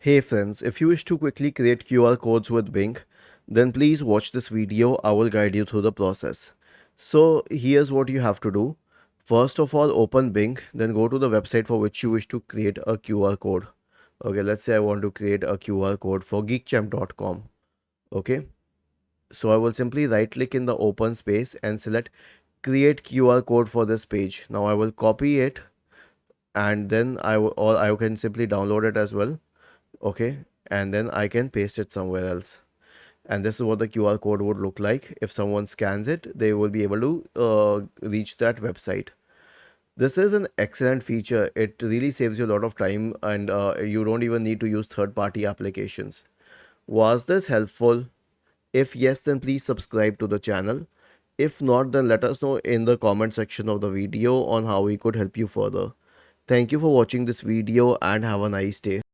Hey friends, if you wish to quickly create QR codes with Bing, then please watch this video. I will guide you through the process. So here's what you have to do. First of all, open Bing, then go to the website for which you wish to create a QR code. Okay, let's say I want to create a QR code for geekchamp.com. Okay, so I will simply right click in the open space and select create QR code for this page. Now I will copy it and then I can simply download it as well. Okay, and then I can paste it somewhere else. And this is what the QR code would look like. If someone scans it, they will be able to reach that website. This is an excellent feature. It really saves you a lot of time, and you don't even need to use third-party applications. Was this helpful? If yes, then please subscribe to the channel. If not, then let us know in the comment section of the video on how we could help you further. Thank you for watching this video and have a nice day.